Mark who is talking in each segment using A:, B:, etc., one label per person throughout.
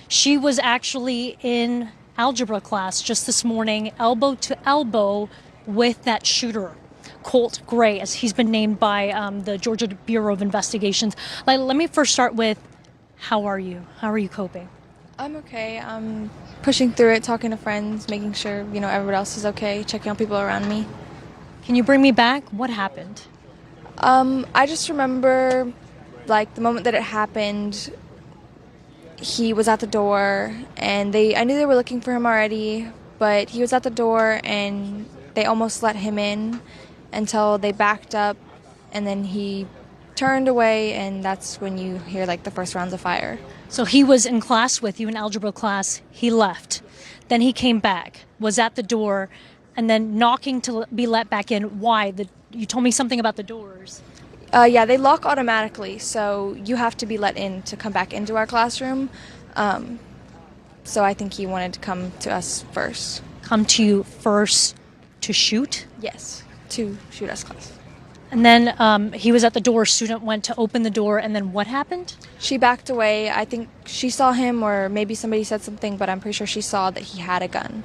A: She was actually in algebra class just this morning, elbow to elbow with that shooter, Colt Gray, as he's been named by the Georgia Bureau of Investigations. Let me first start with, how are you? How are you coping?
B: I'm okay. I'm pushing through it, talking to friends, making sure, everybody else is okay, checking on people around me.
A: Can you bring me back? What happened?
B: I just remember, the moment that it happened, he was at the door, and I knew they were looking for him already, but he was at the door, and they almost let him in until they backed up, and then he turned away, and that's when you hear, the first rounds of fire.
A: So he was in class with you, in algebra class. He left. Then he came back, was at the door, and then knocking to be let back in. Why? You told me something about the doors.
B: Yeah, they lock automatically, so you have to be let in to come back into our classroom. So I think he wanted to come to us first.
A: Come to you first to shoot?
B: Yes, to shoot us class.
A: And then he was at the door, student went to open the door, and then what happened?
B: She backed away. I think she saw him, or maybe somebody said something, but I'm pretty sure she saw that he had a gun,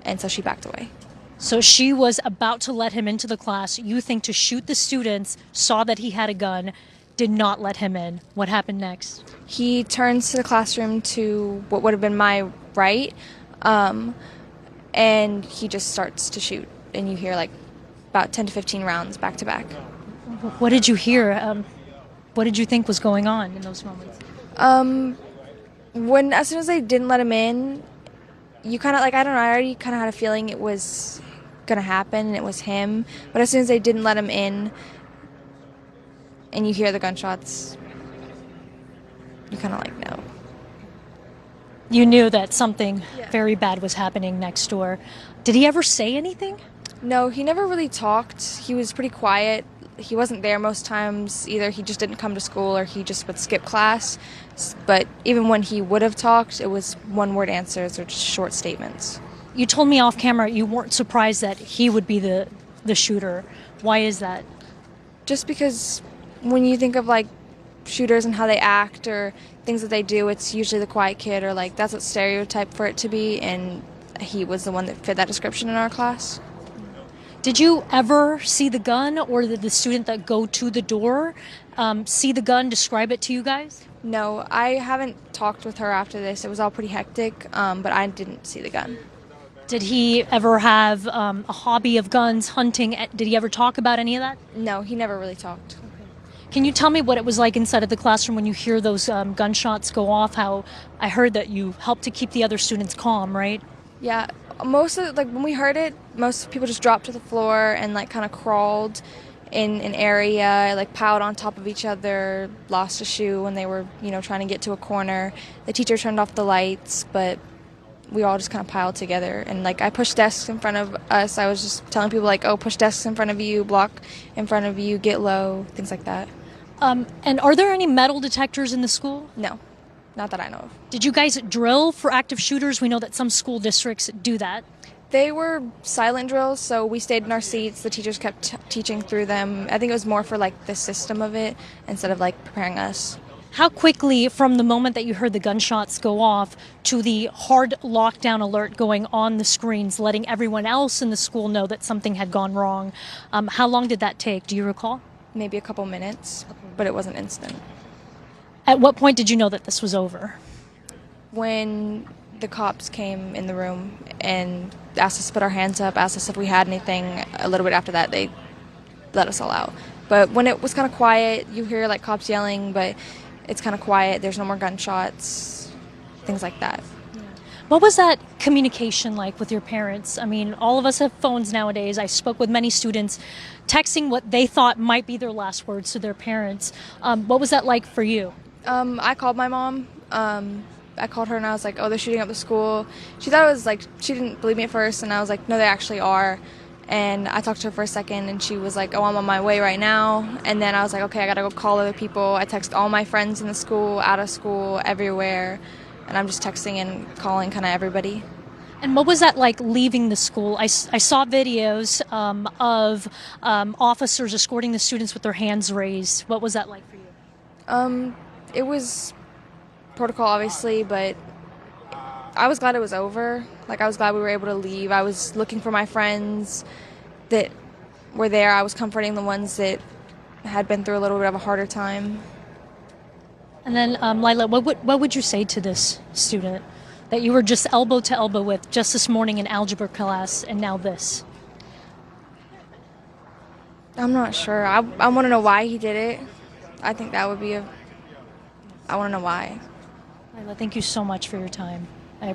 B: and so she backed away.
A: So she was about to let him into the class. You think to shoot the students, saw that he had a gun, did not let him in. What happened next?
B: He turns to the classroom to what would have been my right, and he just starts to shoot, and you hear about 10 to 15 rounds back to back.
A: What did you hear? What did you think was going on in those moments?
B: As soon as they didn't let him in, you kind of I don't know, I already kind of had a feeling it was going to happen and it was him. But as soon as they didn't let him in and you hear the gunshots, you kind of know.
A: You knew that something very bad was happening next door. Did he ever say anything?
B: No, he never really talked. He was pretty quiet. He wasn't there most times. Either he just didn't come to school or he just would skip class. But even when he would have talked, it was one-word answers or just short statements.
A: You told me off camera you weren't surprised that he would be the shooter. Why is that?
B: Just because when you think of shooters and how they act or things that they do, it's usually the quiet kid or that's what stereotype for it to be, and he was the one that fit that description in our class.
A: Did you ever see the gun, or did the student that go to the door see the gun, describe it to you guys?
B: No, I haven't talked with her after this. It was all pretty hectic, but I didn't see the gun.
A: Did he ever have a hobby of guns, hunting? Did he ever talk about any of that?
B: No, he never really talked.
A: Can you tell me what it was like inside of the classroom when you hear those gunshots go off? How I heard that you helped to keep the other students calm, right?
B: Yeah, most of when we heard it, most people just dropped to the floor and kind of crawled in an area, piled on top of each other, lost a shoe when they were, trying to get to a corner. The teacher turned off the lights, but we all just kind of piled together. And I pushed desks in front of us. I was just telling people oh, push desks in front of you, block in front of you, get low, things like that.
A: And are there any metal detectors in the school?
B: No, not that I know of.
A: Did you guys drill for active shooters? We know that some school districts do that.
B: They were silent drills, so we stayed in our seats. The teachers kept teaching through them. I think it was more for the system of it instead of preparing us.
A: How quickly, from the moment that you heard the gunshots go off to the hard lockdown alert going on the screens, letting everyone else in the school know that something had gone wrong, how long did that take? Do you recall?
B: Maybe a couple minutes, but it wasn't instant.
A: At what point did you know that this was over?
B: When the cops came in the room and asked us to put our hands up, asked us if we had anything. A little bit after that, they let us all out. But when it was kind of quiet, you hear cops yelling, but it's kind of quiet. There's no more gunshots, things like that.
A: What was that communication like with your parents? I mean, all of us have phones nowadays. I spoke with many students texting what they thought might be their last words to their parents. What was that like for you?
B: I called my mom. I called her and I was like, oh, they're shooting up the school. She thought it was she didn't believe me at first, and I was like, no, they actually are. And I talked to her for a second, and she was like, oh, I'm on my way right now. And then I was like, okay, I gotta go call other people. I text all my friends in the school, out of school, everywhere. And I'm just texting and calling kind of everybody.
A: And what was that like leaving the school? I saw videos of officers escorting the students with their hands raised. What was that like for you?
B: It was protocol, obviously, but I was glad it was over. Like, I was glad we were able to leave. I was looking for my friends that were there. I was comforting the ones that had been through a little bit of a harder time.
A: And then, Lila, what would you say to this student that you were just elbow to elbow with just this morning in algebra class, and now this?
B: I'm not sure. I want to know why he did it. I think that would be I want to know why.
A: Lila, thank you so much for your time.